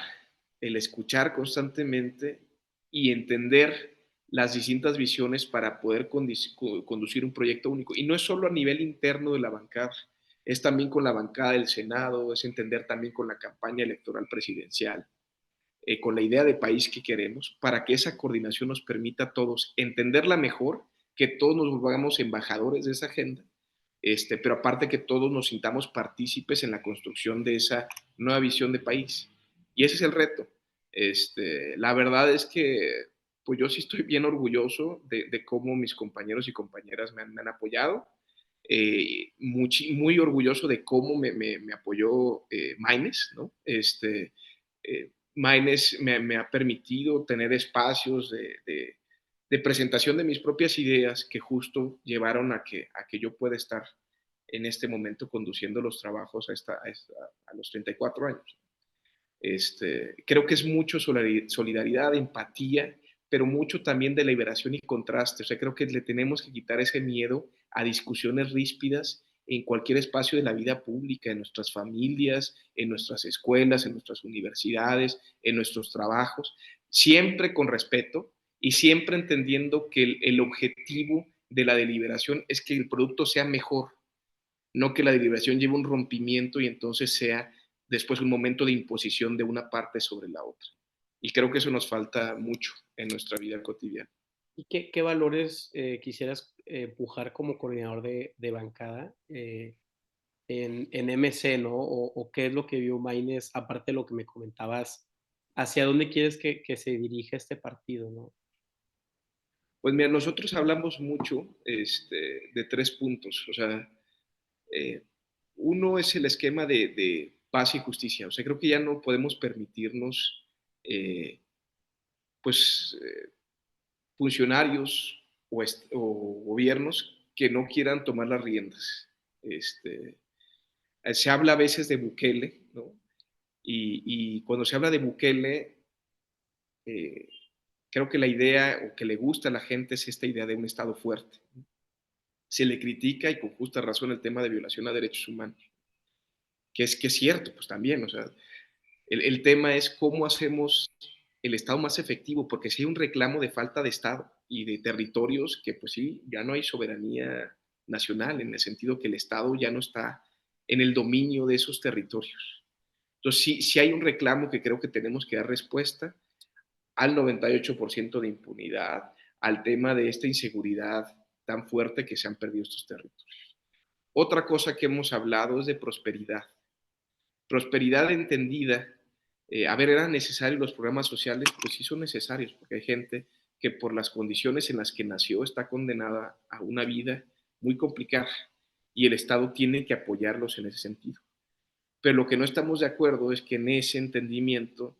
constantemente y entender las distintas visiones para poder conducir un proyecto único. Y no es solo a nivel interno de la bancada, es también con la bancada del Senado, es entender también con la campaña electoral presidencial. con la idea de país que queremos, para que esa coordinación nos permita a todos entenderla mejor, que todos nos volvamos embajadores de esa agenda, pero aparte que todos nos sintamos partícipes en la construcción de esa nueva visión de país. Y ese es el reto. La verdad es que pues yo sí estoy bien orgulloso de cómo mis compañeros y compañeras me han apoyado. Muy orgulloso de cómo me apoyó Maines, ¿no? Maines me ha permitido tener espacios de presentación de mis propias ideas que justo llevaron a que yo pueda estar en este momento conduciendo los trabajos a los 34 años. Creo que es mucho solidaridad, empatía, pero mucho también de liberación y contraste. O sea, creo que le tenemos que quitar ese miedo a discusiones ríspidas en cualquier espacio de la vida pública, en nuestras familias, en nuestras escuelas, en nuestras universidades, en nuestros trabajos, siempre con respeto y siempre entendiendo que el objetivo de la deliberación es que el producto sea mejor, no que la deliberación lleve un rompimiento y entonces sea después un momento de imposición de una parte sobre la otra. Y creo que eso nos falta mucho en nuestra vida cotidiana. ¿Y qué valores quisieras empujar como coordinador de bancada en MC, ¿no? O qué es lo que vio Maines, aparte de lo que me comentabas, hacia dónde quieres que se dirija este partido, ¿no? Pues mira, nosotros hablamos mucho de 3 puntos. O sea, eh, uno es el esquema de paz y justicia. O sea, creo que ya no podemos permitirnos, eh, pues, funcionarios o gobiernos que no quieran tomar las riendas. Se habla a veces de Bukele, ¿no? Y cuando se habla de Bukele, eh, creo que la idea o que le gusta a la gente es esta idea de un Estado fuerte. Se le critica y con justa razón el tema de violación a derechos humanos, que es cierto, pues también, o sea, el tema es cómo hacemos el Estado más efectivo, porque si hay un reclamo de falta de Estado y de territorios que pues sí, ya no hay soberanía nacional, en el sentido que el Estado ya no está en el dominio de esos territorios. Entonces sí hay un reclamo que creo que tenemos que dar respuesta al 98% de impunidad, al tema de esta inseguridad tan fuerte que se han perdido estos territorios. Otra cosa que hemos hablado es de prosperidad. Prosperidad entendida, a ver, ¿eran necesarios los programas sociales? Pues sí son necesarios, porque hay gente que por las condiciones en las que nació está condenada a una vida muy complicada y el Estado tiene que apoyarlos en ese sentido. Pero lo que no estamos de acuerdo es que en ese entendimiento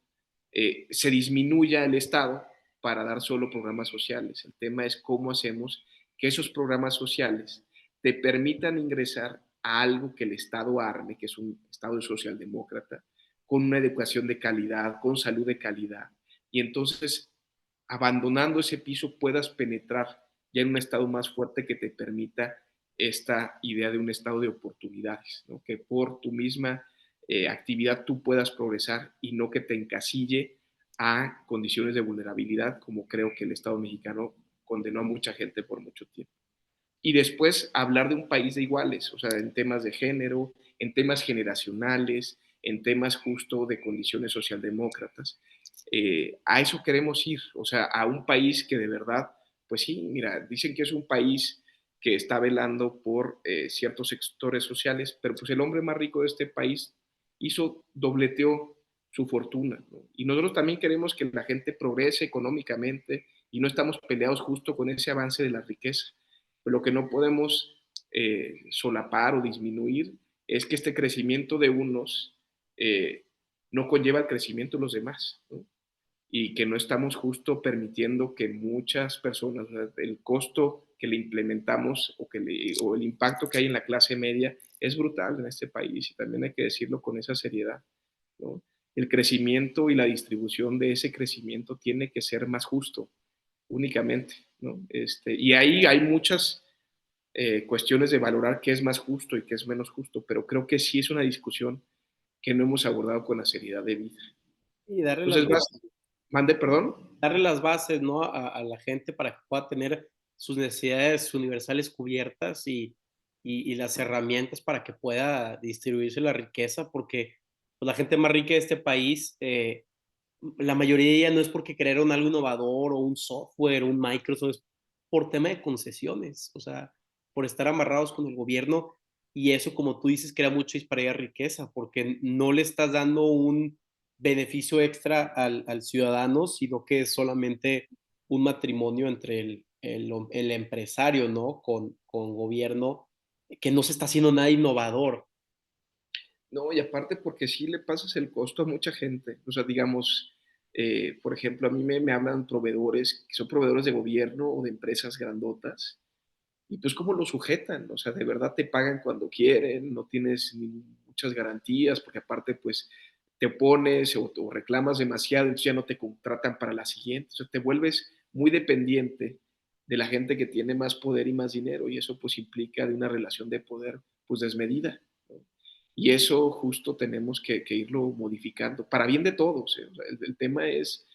se disminuya el Estado para dar solo programas sociales. El tema es cómo hacemos que esos programas sociales te permitan ingresar a algo que el Estado arme, que es un Estado socialdemócrata, con una educación de calidad, con salud de calidad. Y entonces, abandonando ese piso, puedas penetrar ya en un Estado más fuerte que te permita esta idea de un Estado de oportunidades, ¿no? Que por tu misma actividad tú puedas progresar y no que te encasille a condiciones de vulnerabilidad, como creo que el Estado mexicano condenó a mucha gente por mucho tiempo. Y después hablar de un país de iguales, o sea, en temas de género, en temas generacionales, en temas justo de condiciones socialdemócratas. A eso queremos ir, o sea, a un país que de verdad, pues sí, mira, dicen que es un país que está velando por ciertos sectores sociales, pero pues el hombre más rico de este país dobleteó su fortuna, ¿no? Y nosotros también queremos que la gente progrese económicamente y no estamos peleados justo con ese avance de la riqueza. Pero lo que no podemos solapar o disminuir es que este crecimiento de unos no conlleva el crecimiento de los demás, ¿no? Y que no estamos justo permitiendo que muchas personas, o sea, el costo que le implementamos o el impacto que hay en la clase media es brutal en este país y también hay que decirlo con esa seriedad, ¿no? El crecimiento y la distribución de ese crecimiento tiene que ser más justo únicamente, ¿no? Y ahí hay muchas cuestiones de valorar qué es más justo y qué es menos justo, pero creo que sí es una discusión que no hemos abordado con la seriedad de vida. Y Entonces, mande, perdón. darle las bases, ¿no? A la gente para que pueda tener sus necesidades universales cubiertas y las herramientas para que pueda distribuirse la riqueza, porque pues, la gente más rica de este país la mayoría de ellas no es porque crearon algo innovador o un software, un Microsoft, es por tema de concesiones, o sea, por estar amarrados con el gobierno y eso, como tú dices, crea mucha disparidad de riqueza, porque no le estás dando un beneficio extra al ciudadano, sino que es solamente un matrimonio entre el empresario, ¿no? Con gobierno, que no se está haciendo nada innovador. No, y aparte porque sí le pasas el costo a mucha gente. O sea, digamos, por ejemplo, a mí me hablan proveedores que son proveedores de gobierno o de empresas grandotas. Y pues cómo lo sujetan, o sea, de verdad te pagan cuando quieren, no tienes muchas garantías, porque aparte pues te opones o reclamas demasiado, entonces ya no te contratan para la siguiente, o sea, te vuelves muy dependiente de la gente que tiene más poder y más dinero, y eso pues implica de una relación de poder pues desmedida, ¿no? Y eso justo tenemos que irlo modificando, para bien de todos, ¿eh? O sea, el tema es,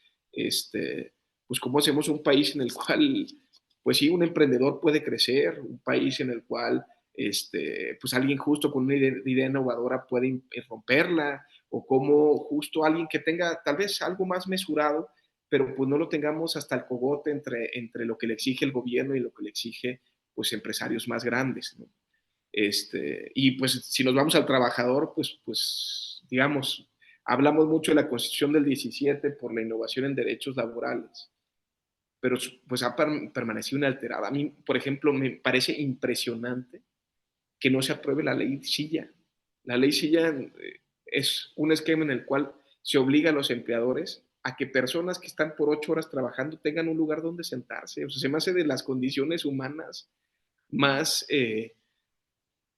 pues cómo hacemos un país en el cual pues sí, un emprendedor puede crecer, un país en el cual pues alguien justo con una idea innovadora puede romperla, o como justo alguien que tenga tal vez algo más mesurado, pero pues no lo tengamos hasta el cogote entre lo que le exige el gobierno y lo que le exige pues empresarios más grandes, ¿no? Y pues si nos vamos al trabajador, pues digamos, hablamos mucho de la Constitución del 17 por la innovación en derechos laborales, pero pues ha permanecido inalterada. A mí, por ejemplo, me parece impresionante que no se apruebe la ley Silla. La ley Silla es un esquema en el cual se obliga a los empleadores a que personas que están por 8 horas trabajando tengan un lugar donde sentarse. O sea, se me hace de las condiciones humanas más,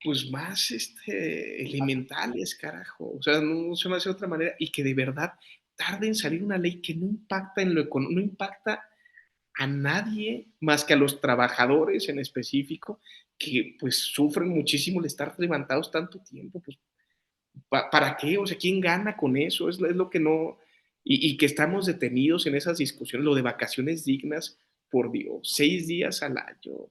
pues más elementales, carajo. O sea, no se me hace de otra manera y que de verdad tarde en salir una ley que no impacta en lo económico, no impacta a nadie más que a los trabajadores en específico que pues sufren muchísimo de estar levantados tanto tiempo, pues ¿para qué? O sea, ¿quién gana con eso? Es lo que no, y que estamos detenidos en esas discusiones, lo de vacaciones dignas, por Dios, 6 días al año,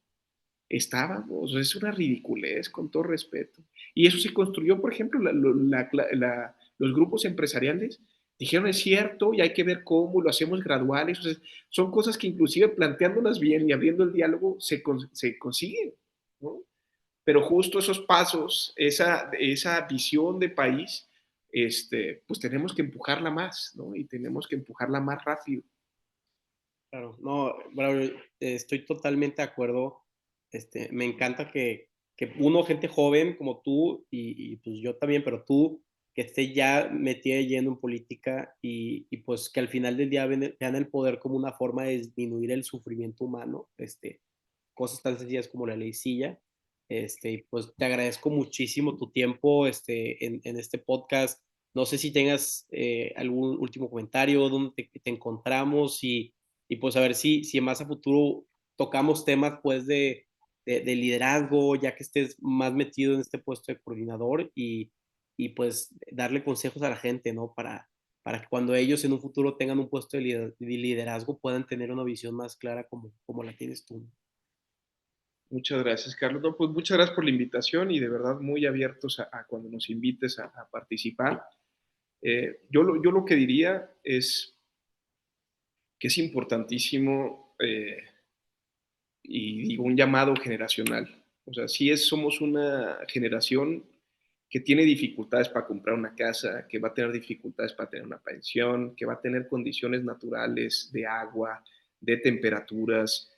estábamos, es una ridiculez con todo respeto. Y eso se construyó, por ejemplo, los grupos empresariales dijeron es cierto y hay que ver cómo lo hacemos graduales. O sea, son cosas que inclusive planteándolas bien y abriendo el diálogo se consiguen, ¿no? Pero justo esos pasos, esa visión de país, pues tenemos que empujarla más, ¿no? Y tenemos que empujarla más rápido. Claro, no, Braulio, estoy totalmente de acuerdo. Me encanta que uno, gente joven como tú, pues yo también, pero tú, que esté ya metida de lleno en política y pues que al final del día vean el poder como una forma de disminuir el sufrimiento humano, cosas tan sencillas como la ley Silla. Y pues te agradezco muchísimo tu tiempo en este podcast. No sé si tengas algún último comentario, dónde te encontramos y pues a ver si más a futuro tocamos temas pues de liderazgo, ya que estés más metido en este puesto de coordinador y pues darle consejos a la gente, ¿no? Para que cuando ellos en un futuro tengan un puesto de liderazgo puedan tener una visión más clara como la tienes tú. Muchas gracias, Carlos. No, pues muchas gracias por la invitación y de verdad muy abiertos a cuando nos invites a participar. Yo lo que diría es que es importantísimo y digo un llamado generacional. O sea, somos una generación que tiene dificultades para comprar una casa, que va a tener dificultades para tener una pensión, que va a tener condiciones naturales de agua, de temperaturas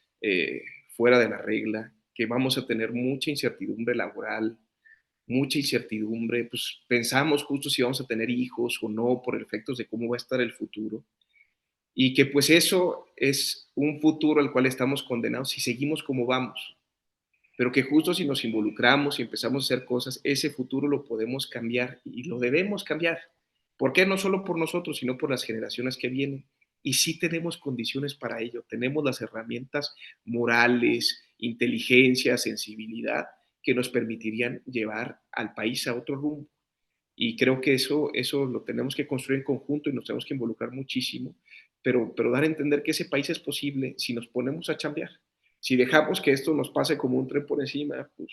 fuera de la regla, que vamos a tener mucha incertidumbre laboral, mucha incertidumbre, pues pensamos justo si vamos a tener hijos o no por efectos de cómo va a estar el futuro y que pues eso es un futuro al cual estamos condenados si seguimos como vamos, pero que justo si nos involucramos y empezamos a hacer cosas, ese futuro lo podemos cambiar y lo debemos cambiar. ¿Por qué? No solo por nosotros, sino por las generaciones que vienen. Y sí tenemos condiciones para ello, tenemos las herramientas morales, inteligencia, sensibilidad que nos permitirían llevar al país a otro rumbo. Y creo que eso lo tenemos que construir en conjunto y nos tenemos que involucrar muchísimo, pero dar a entender que ese país es posible si nos ponemos a chambear. Si dejamos que esto nos pase como un tren por encima, pues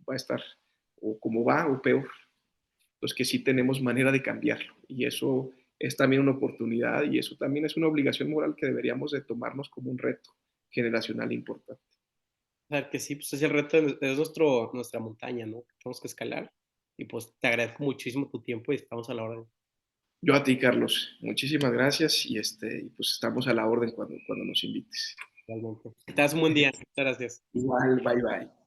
va a estar o como va o peor. Pues que sí tenemos manera de cambiarlo y eso es también una oportunidad y eso también es una obligación moral que deberíamos de tomarnos como un reto generacional importante. Claro que sí, pues es el reto, es nuestra montaña, ¿no? Que tenemos que escalar. Y pues te agradezco muchísimo tu tiempo y estamos a la orden. Yo a ti, Carlos, muchísimas gracias y pues estamos a la orden cuando nos invites. Realmente. Que tengas un buen día. Muchas gracias. Igual, bye bye.